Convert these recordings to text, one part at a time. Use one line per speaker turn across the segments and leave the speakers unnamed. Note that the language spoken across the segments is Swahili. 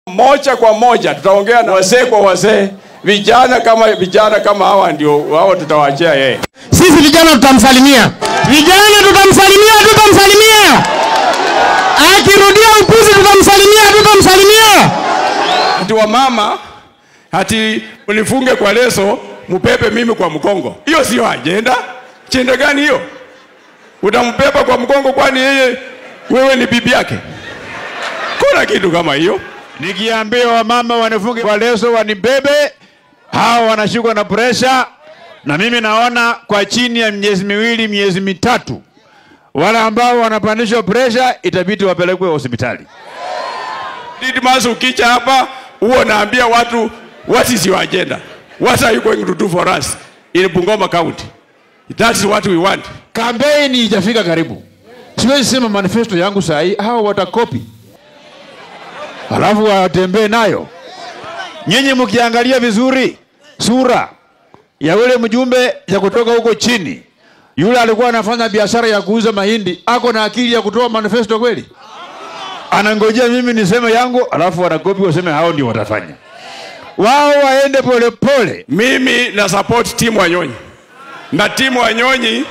Moja kwa moja tutaongea na wazee kwa wazee, vijana kama hawa ndio wao tutawaachia yeye.
Sisi vijana tutamsalimia. Akirudia upuzi tutamsalimia.
Ati wa mama ati unifunge kwa leso, mupepe mimi kwa mkongo. Hiyo sio agenda. Chenda gani hiyo? Utampepa kwa mkongo kwani yeye wewe ni bibi yake? Kuna kitu kama hiyo?
Nikiambia wa mama wanifunge kwa leso wanibebe, hao wanashikwa na pressure, na mimi naona kwa chini ya miezi miwili, miezi mitatu, wale ambao wanapandishwa pressure itabidi wapelekwe hospitali.
Didmas ukicha hapa, huo naambia watu what is your agenda? What are you going to do for us in Bungoma County? That is what we want.
Kampeni ijafika karibu. Siwezi sema manifesto yangu sahi, hao watakopi alafu watembee nayo. Nyinyi mkiangalia vizuri sura ya yule mjumbe ya kutoka huko chini, yule alikuwa anafanya biashara ya kuuza mahindi, ako na akili ya kutoa manifesto kweli? Anangojea mimi niseme yangu alafu wanakopi waseme hao ndio watafanya. Wao waende pole pole.
Mimi na support timu Wanyonyi. Na timu Wanyonyi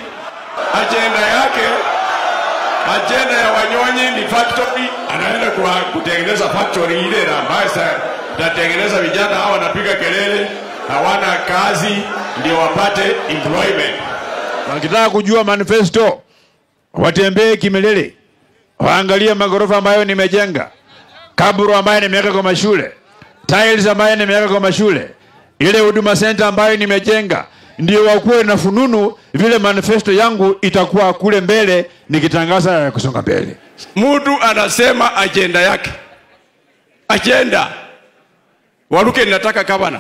agenda ya Wanyonyi ni factory, anaenda kutengeneza factory ile na ambayo tatengeneza vijana hawa wanapiga kelele, hawana kazi, ndio wapate employment.
Wakitaka kujua manifesto, watembee Kimelele, waangalie magorofa ambayo nimejenga, kaburu ambayo nimeweka kwa mashule, tiles ambayo nimeweka kwa mashule, ile huduma center ambayo nimejenga, ndio wakuwe na fununu vile manifesto yangu itakuwa kule mbele nikitangaza kusonga mbele.
Mtu anasema agenda yake. Agenda. Waruke ninataka gavana.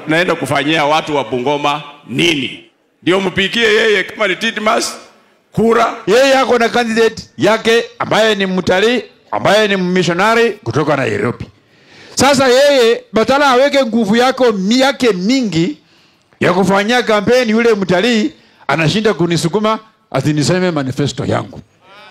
Naenda kufanyia watu wa Bungoma nini? Ndio mpikie yeye kama ni Didmas kura.
Yeye yako na candidate yake ambaye ni mtalii, ambaye ni missionary kutoka Nairobi. Sasa yeye badala aweke nguvu yake mingi ya kufanyia kampeni yule mtalii, anashinda kunisukuma ati niseme manifesto yangu.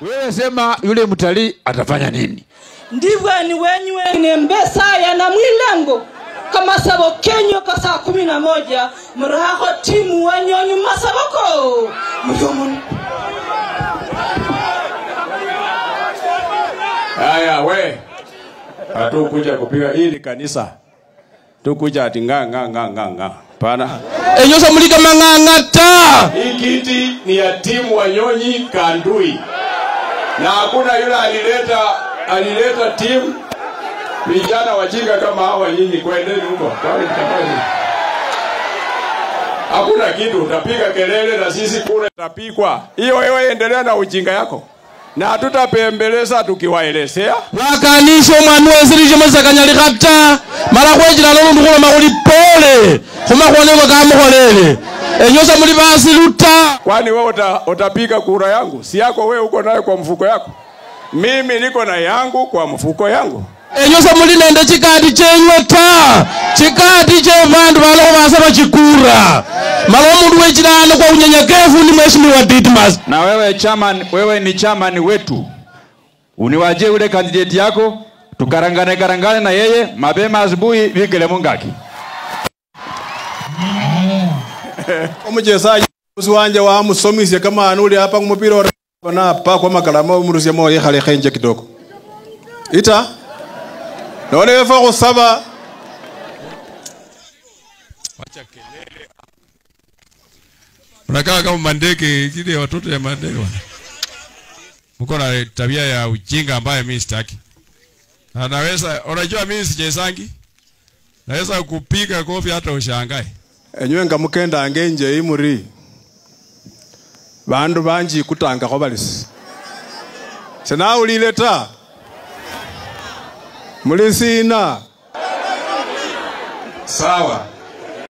Wewe sema yule mtalii atafanya nini?
Ndivyo ni wenywe ni mbesa ya na mwilengo kama sabo Kenya kwa saa 11 mraho timu Wanyonyi masaboko mjomoni.
Haya we. Hatu kuja kupiga hili kanisa. Tukuja ati nga. Pana.
Enyosa mulika mangangata.
Hii kiti ni ya timu Wanyonyi Kandui. Na hakuna yule alileta timu vijana wajinga kama hawa nyinyi kwendeni huko. Hakuna kitu, utapiga kelele na sisi kule tutapikwa. Hiyo wewe endelea na ujinga yako. Na hatutapembeleza tukiwaelezea.
Wakanisho mwanwezirije muzakanyali kata. Mara kwejira lolundu kula makuli pole. Kuma kwaneko kamukolele. Enyosa muli basi luta.
Kwani wewe utapika kura yangu? Si yako wewe uko nayo kwa mfuko yako. Mimi niko na yangu kwa mfuko yangu.
Enyosa muli nende chikati chenywe ta. Chikati che vandu baloko basaba chikura. Malo mundu wechirano kwa unyenyekevu ni mheshimiwa Didmas.
Na wewe ni chairman wetu. Uniwaje ule candidate yako, tukarangane na yeye mapema asubuhi vikele mungaki.
Omuchezaji usiwanje wa musomisye kama anuli hapa kumupira na pa kwa makalama umurusia moyo khale khenje kidogo. Ita none wefa kusaba
wacha kelele. Unakaa kama mandege zile watoto ya mandege wana. Mko na tabia ya ujinga ambaye mimi sitaki. Anaweza unajua mimi sichezangi. Naweza kupiga kofi hata ushangae. Enywe ngamukenda angenje imuri. Bandu banji kutanga kwa balisi. Sena ulileta. Mulisina. Sawa.